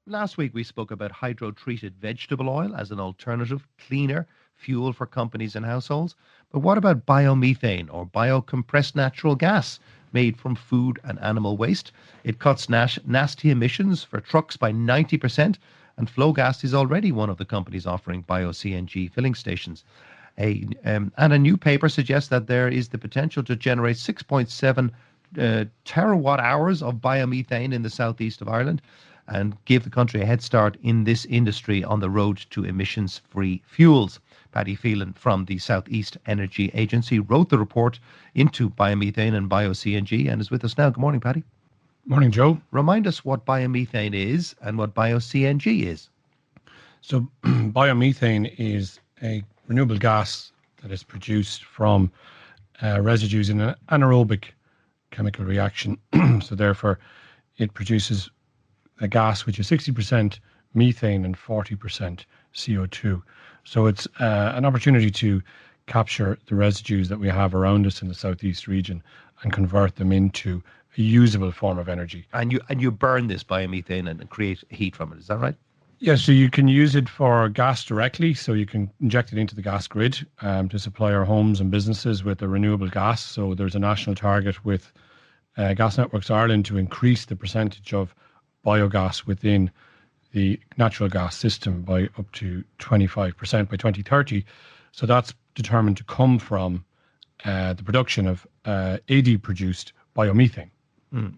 Last week, we spoke about hydro-treated vegetable oil as an alternative, cleaner fuel for companies and households. But what about biomethane or biocompressed natural gas made from food and animal waste? It cuts nasty emissions for trucks by 90%, and Flowgas is already one of the companies offering bio-CNG filling stations. And a new paper suggests that there is the potential to generate 6.7 terawatt hours of biomethane in the southeast of Ireland and give the country a head start in this industry on the road to emissions-free fuels. Paddy Phelan from the Southeast Energy Agency wrote the report into biomethane and bio-CNG and is with us now. Good morning, Paddy. Morning, Joe. Remind us what biomethane is and what bio-CNG is. So biomethane is a renewable gas that is produced from residues in an anaerobic chemical reaction. So therefore, it produces a gas which is 60% methane and 40% CO2. So it's an opportunity to capture the residues that we have around us in the southeast region and convert them into a usable form of energy. And you burn this biomethane and create heat from it. Is that right? Yeah, so you can use it for gas directly. So you can inject it into the gas grid to supply our homes and businesses with a renewable gas. So there's a national target with Gas Networks Ireland to increase the percentage of biogas within the natural gas system by up to 25% by 2030. So that's determined to come from the production of AD-produced biomethane.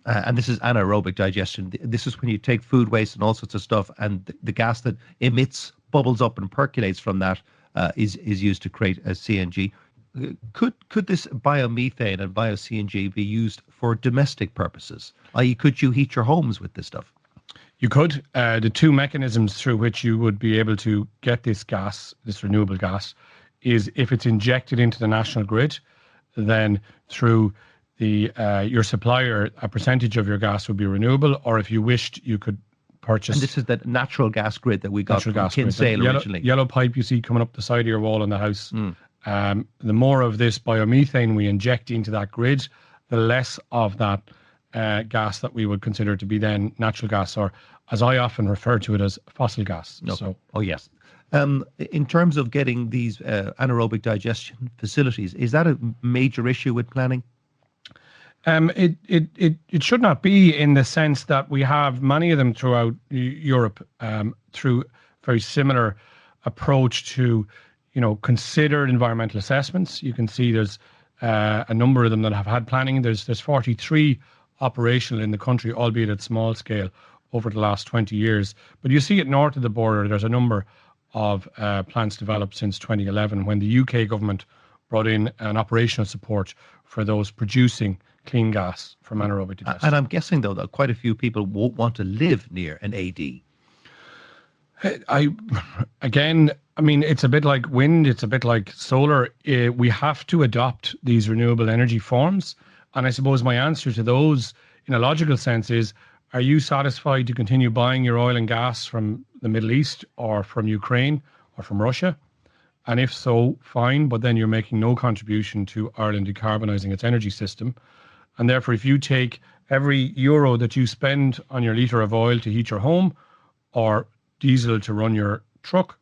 And this is anaerobic digestion. This is when you take food waste and all sorts of stuff, and the gas that emits, bubbles up and percolates from that is used to create a CNG. Could this biomethane and bio-CNG be used for domestic purposes? I.e., could you heat your homes with this stuff? You could. The two mechanisms through which you would be able to get this gas, this renewable gas, is if it's injected into the national grid, then through the your supplier, a percentage of your gas would be renewable, or if you wished, you could purchase. And this is the natural gas grid that we got from Kinsale originally. Yellow pipe you see coming up the side of your wall in the house. The more of this biomethane we inject into that grid, the less of that gas that we would consider to be then natural gas, or as I often refer to it as fossil gas. Okay. So, yes. In terms of getting these anaerobic digestion facilities, is that a major issue with planning? It should not be, in the sense that we have many of them throughout Europe through very similar approach to, considered environmental assessments. You can see there's a number of them that have had planning. There's 43 operational in the country, albeit at small scale, over the last 20 years. But you see it north of the border, there's a number of plants developed since 2011, when the UK government brought in an operational support for those producing clean gas from anaerobic digestion. And I'm guessing, though, that quite a few people won't want to live near an AD. It's a bit like wind, it's a bit like solar. We have to adopt these renewable energy forms. And I suppose my answer to those, in a logical sense, is, are you satisfied to continue buying your oil and gas from the Middle East or from Ukraine or from Russia? And if so, fine, but then you're making no contribution to Ireland decarbonising its energy system. And therefore, if you take every euro that you spend on your litre of oil to heat your home or diesel to run your truck,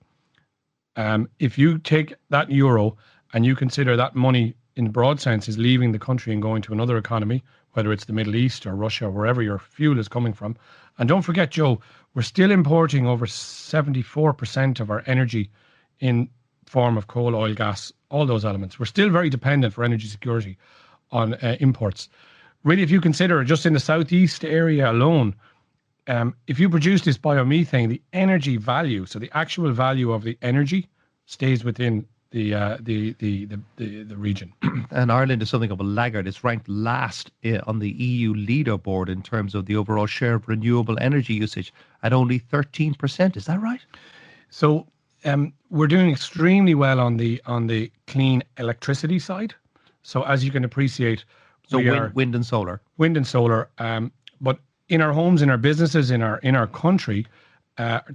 if you take that euro and you consider that money in broad sense is leaving the country and going to another economy, whether it's the Middle East or Russia, or wherever your fuel is coming from. And don't forget, Joe, we're still importing over 74% of our energy in form of coal, oil, gas, all those elements. We're still very dependent for energy security on imports. Really, if you consider just in the southeast area alone, if you produce this biomethane, the energy value, so the actual value of the energy, stays within the region. And Ireland is something of a laggard. It's ranked last on the EU leaderboard in terms of the overall share of renewable energy usage at only 13%. Is that right? So we're doing extremely well on the clean electricity side. So as you can appreciate, wind and solar. Wind and solar. But in our homes, in our businesses, in our country,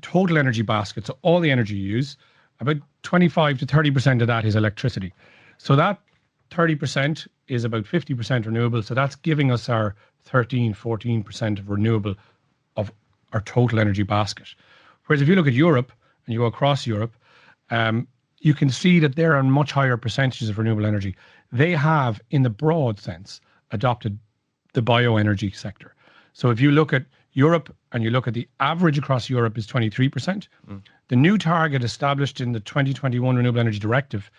total energy basket, so all the energy you use, about 25 to 30% of that is electricity. So that 30% is about 50% renewable. So that's giving us our 13, 14% of renewable of our total energy basket. Whereas if you look at Europe and you go across Europe, you can see that there are much higher percentages of renewable energy. They have, in the broad sense, adopted the bioenergy sector. So if you look at Europe and you look at the average across Europe is 23%. The new target established in the 2021 Renewable Energy Directive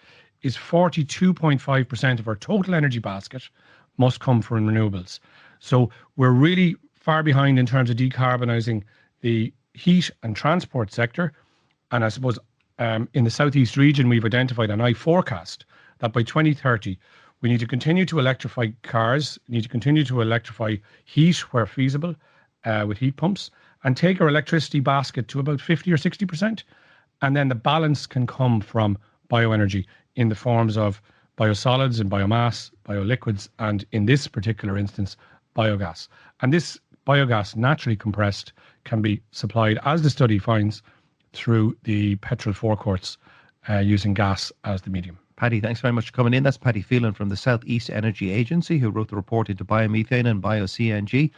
is 42.5% of our total energy basket must come from renewables. So we're really far behind in terms of decarbonising the heat and transport sector. And I suppose in the southeast region, we've identified, and I forecast that by 2030, we need to continue to electrify cars, need to continue to electrify heat where feasible with heat pumps, and take our electricity basket to about 50 or 60%. And then the balance can come from bioenergy in the forms of biosolids and biomass, bioliquids, and in this particular instance, biogas. And this biogas, naturally compressed, can be supplied, as the study finds, through the petrol forecourts using gas as the medium. Paddy, thanks very much for coming in. That's Paddy Phelan from the Southeast Energy Agency, who wrote the report into biomethane and bio-CNG.